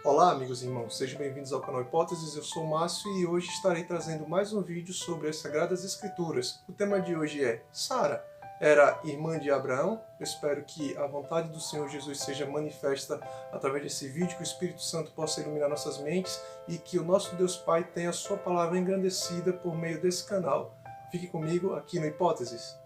Olá amigos e irmãos, sejam bem-vindos ao canal Hipóteses, eu sou o Márcio e hoje estarei trazendo mais um vídeo sobre as Sagradas Escrituras. O tema de hoje é Sara era irmã de Abraão? Eu espero que a vontade do Senhor Jesus seja manifesta através desse vídeo, que o Espírito Santo possa iluminar nossas mentes e que o nosso Deus Pai tenha a sua palavra engrandecida por meio desse canal. Fique comigo aqui no Hipóteses.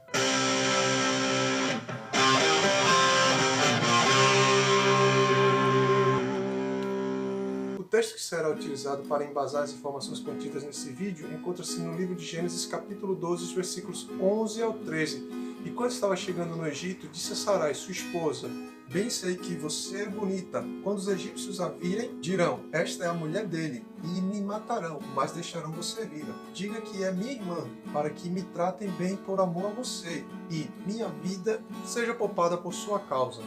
O texto que será utilizado para embasar as informações contidas nesse vídeo encontra-se no livro de Gênesis, capítulo 12, os versículos 11 ao 13. E quando estava chegando no Egito, disse a Sarai, sua esposa, bem sei que você é bonita. Quando os egípcios a virem, dirão, esta é a mulher dele, e me matarão, mas deixarão você viva. Diga que é minha irmã, para que me tratem bem por amor a você, e minha vida seja poupada por sua causa.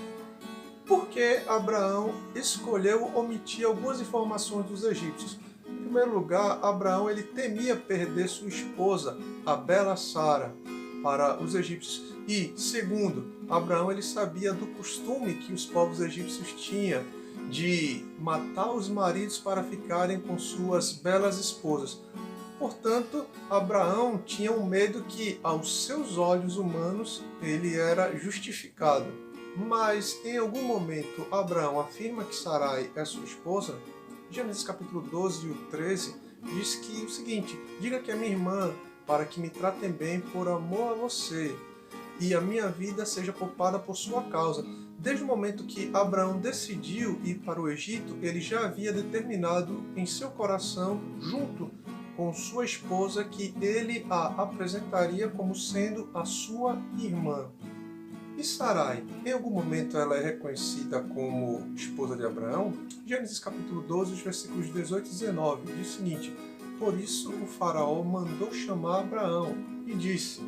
Porque Abraão escolheu omitir algumas informações dos egípcios. Em primeiro lugar, Abraão ele temia perder sua esposa, a bela Sara, para os egípcios. E, segundo, Abraão ele sabia do costume que os povos egípcios tinham de matar os maridos para ficarem com suas belas esposas. Portanto, Abraão tinha um medo que, aos seus olhos humanos, ele era justificado. Mas, em algum momento, Abraão afirma que Sarai é sua esposa. Gênesis capítulo 12 e o 13 diz que o seguinte, diga que é minha irmã, para que me tratem bem por amor a você, e a minha vida seja poupada por sua causa. Desde o momento que Abraão decidiu ir para o Egito, ele já havia determinado em seu coração, junto com sua esposa, que ele a apresentaria como sendo a sua irmã. E Sarai, em algum momento ela é reconhecida como esposa de Abraão? Gênesis capítulo 12, os versículos 18 e 19, diz o seguinte, por isso o faraó mandou chamar Abraão e disse,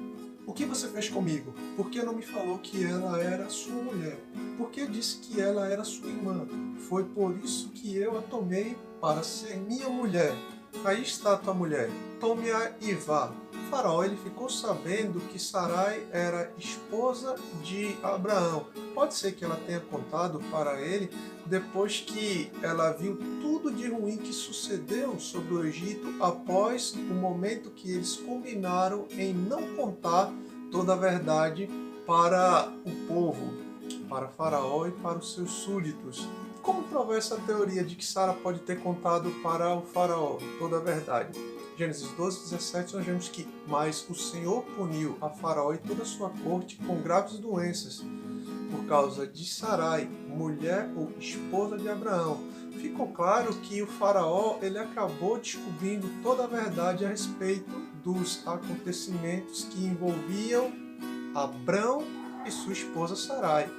o que você fez comigo? Por que não me falou que ela era sua mulher? Por que disse que ela era sua irmã? Foi por isso que eu a tomei para ser minha mulher. Aí está tua mulher, tome-a e vá. O faraó ele ficou sabendo que Sarai era esposa de Abraão. Pode ser que ela tenha contado para ele depois que ela viu tudo de ruim que sucedeu sobre o Egito após o momento que eles combinaram em não contar toda a verdade para o povo, para Faraó e para os seus súditos. Como provar essa teoria de que Sara pode ter contado para o Faraó toda a verdade? Gênesis 12, 17, nós vemos que, mas o Senhor puniu a Faraó e toda a sua corte com graves doenças, por causa de Sarai, mulher ou esposa de Abraão. Ficou claro que o Faraó ele acabou descobrindo toda a verdade a respeito dos acontecimentos que envolviam Abrão e sua esposa Sarai.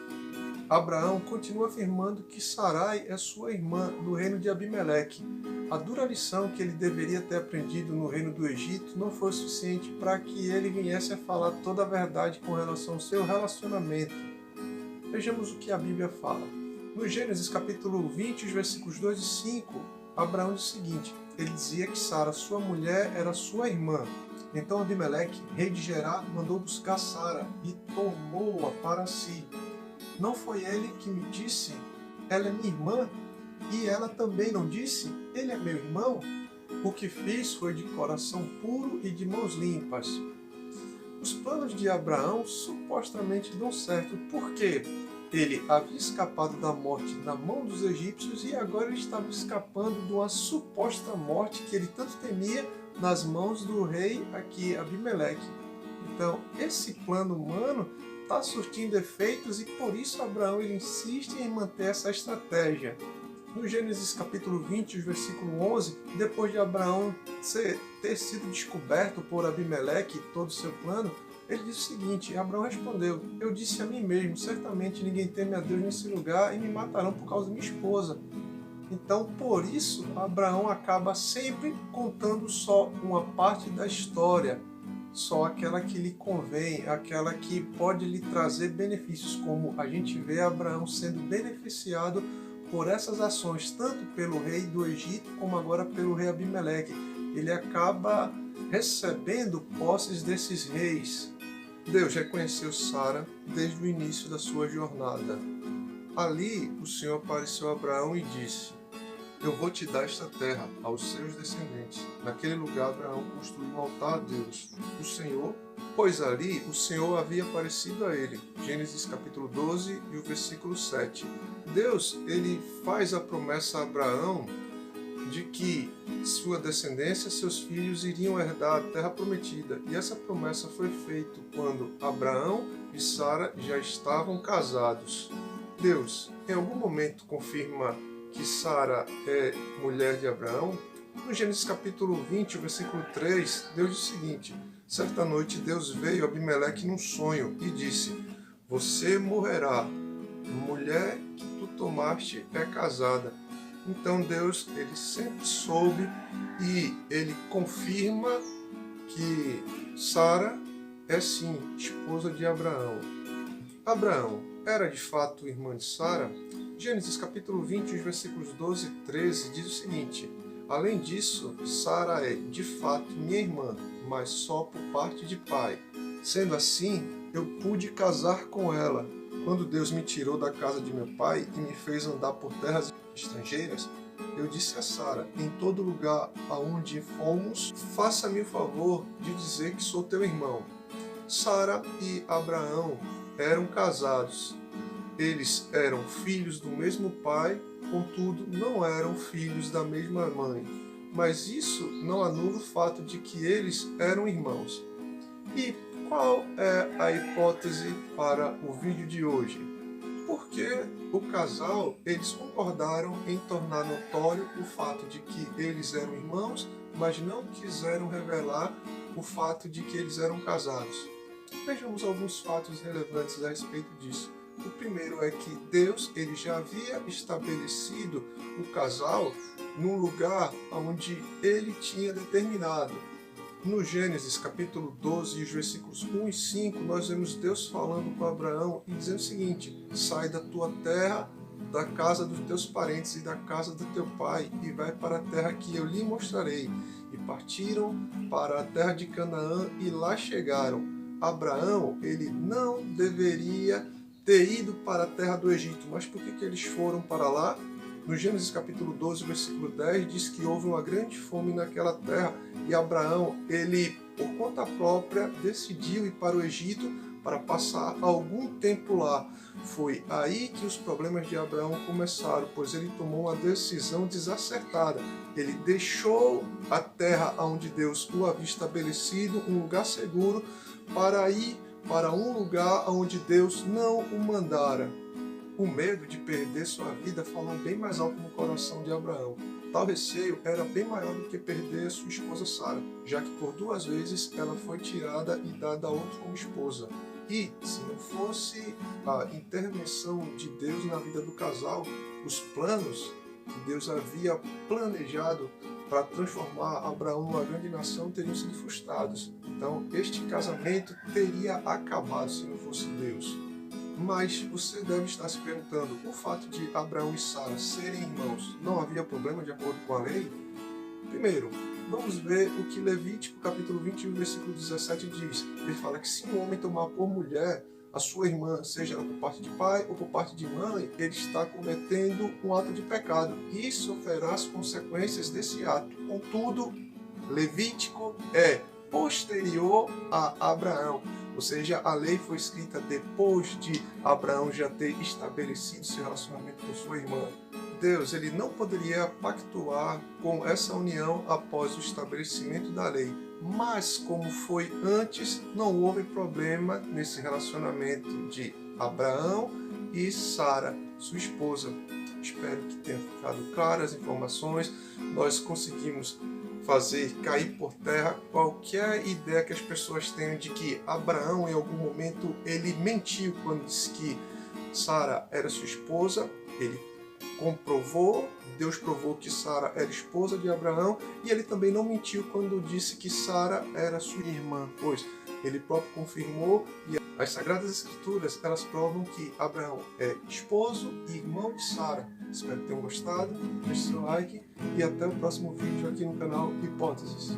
Abraão continua afirmando que Sarai é sua irmã no reino de Abimeleque. A dura lição que ele deveria ter aprendido no reino do Egito não foi suficiente para que ele viesse a falar toda a verdade com relação ao seu relacionamento. Vejamos o que a Bíblia fala. No Gênesis capítulo 20, os versículos 2 e 5, Abraão diz o seguinte, ele dizia que Sara, sua mulher, era sua irmã. Então Abimeleque, rei de Gerar, mandou buscar Sara e tomou-a para si. Não foi ele que me disse, ela é minha irmã? E ela também não disse, ele é meu irmão? O que fiz foi de coração puro e de mãos limpas. Os planos de Abraão supostamente dão certo, porque ele havia escapado da morte na mão dos egípcios e agora ele estava escapando de uma suposta morte que ele tanto temia nas mãos do rei aqui, Abimeleque. Então, esse plano humano está surtindo efeitos e por isso Abraão ele insiste em manter essa estratégia. No Gênesis capítulo 20, versículo 11, depois de Abraão ter sido descoberto por Abimeleque todo o seu plano, ele disse o seguinte, Abraão respondeu, eu disse a mim mesmo, certamente ninguém teme a Deus nesse lugar e me matarão por causa da minha esposa. Então, por isso, Abraão acaba sempre contando só uma parte da história, só aquela que lhe convém, aquela que pode lhe trazer benefícios, como a gente vê Abraão sendo beneficiado por essas ações, tanto pelo rei do Egito, como agora pelo rei Abimeleque. Ele acaba recebendo posses desses reis. Deus reconheceu Sara desde o início da sua jornada. Ali, o Senhor apareceu a Abraão e disse, eu vou te dar esta terra aos seus descendentes. Naquele lugar Abraão construiu um altar a Deus, o Senhor, pois ali o Senhor havia aparecido a ele. Gênesis capítulo 12 e o versículo 7. Deus, ele faz a promessa a Abraão de que sua descendência, seus filhos, iriam herdar a terra prometida. E essa promessa foi feita quando Abraão e Sara já estavam casados. Deus, em algum momento, confirma que Sara é mulher de Abraão. No Gênesis capítulo 20, versículo 3, Deus diz o seguinte: certa noite Deus veio a Abimeleque num sonho e disse: você morrerá, mulher que tu tomaste é casada. Então Deus, ele sempre soube e ele confirma que Sara é sim esposa de Abraão. Abraão era de fato irmã de Sara? Gênesis capítulo 20, os versículos 12 e 13 diz o seguinte: além disso, Sara é de fato minha irmã, mas só por parte de pai. Sendo assim, eu pude casar com ela. Quando Deus me tirou da casa de meu pai e me fez andar por terras estrangeiras, eu disse a Sara: em todo lugar aonde fomos, faça-me o favor de dizer que sou teu irmão. Sara e Abraão eram casados. Eles eram filhos do mesmo pai, contudo não eram filhos da mesma mãe. Mas isso não anula o fato de que eles eram irmãos. E qual é a hipótese para o vídeo de hoje? Porque o casal, eles concordaram em tornar notório o fato de que eles eram irmãos, mas não quiseram revelar o fato de que eles eram casados. Vejamos alguns fatos relevantes a respeito disso. O primeiro é que Deus, ele já havia estabelecido o casal num lugar onde ele tinha determinado. No Gênesis capítulo 12, os versículos 1 e 5, nós vemos Deus falando com Abraão e dizendo o seguinte: sai da tua terra, da casa dos teus parentes e da casa do teu pai, e vai para a terra que eu lhe mostrarei. E partiram para a terra de Canaã e lá chegaram. Abraão, ele não deveria ter ido para a terra do Egito, mas por que eles foram para lá? No Gênesis capítulo 12, versículo 10, diz que houve uma grande fome naquela terra e Abraão, ele, por conta própria, decidiu ir para o Egito para passar algum tempo lá. Foi aí que os problemas de Abraão começaram, pois ele tomou uma decisão desacertada. Ele deixou a terra onde Deus o havia estabelecido, um lugar seguro, para ir para um lugar onde Deus não o mandara. O medo de perder sua vida falou bem mais alto no coração de Abraão. Tal receio era bem maior do que perder sua esposa Sara, já que por 2 vezes ela foi tirada e dada a outro como esposa. E, se não fosse a intervenção de Deus na vida do casal, os planos que Deus havia planejado para transformar Abraão numa grande nação teriam sido frustrados. Então, este casamento teria acabado se não fosse Deus. Mas você deve estar se perguntando, o fato de Abraão e Sara serem irmãos, não havia problema de acordo com a lei? Primeiro, vamos ver o que Levítico capítulo 21, versículo 17 diz. Ele fala que se um homem tomar por mulher a sua irmã, seja ela por parte de pai ou por parte de mãe, ele está cometendo um ato de pecado e sofrerá as consequências desse ato. Contudo, Levítico é posterior a Abraão, ou seja, a lei foi escrita depois de Abraão já ter estabelecido seu relacionamento com sua irmã. Deus, ele não poderia pactuar com essa união após o estabelecimento da lei, mas como foi antes, não houve problema nesse relacionamento de Abraão e Sara, sua esposa. Espero que tenha ficado claras as informações. Nós conseguimos fazer cair por terra qualquer ideia que as pessoas tenham de que Abraão, em algum momento, ele mentiu quando disse que Sara era sua esposa. Ele comprovou, Deus provou que Sara era esposa de Abraão, e ele também não mentiu quando disse que Sara era sua irmã, pois ele próprio confirmou, e as Sagradas Escrituras, elas provam que Abraão é esposo e irmão de Sara. Espero que tenham gostado, deixe seu like e até o próximo vídeo aqui no canal Hipóteses.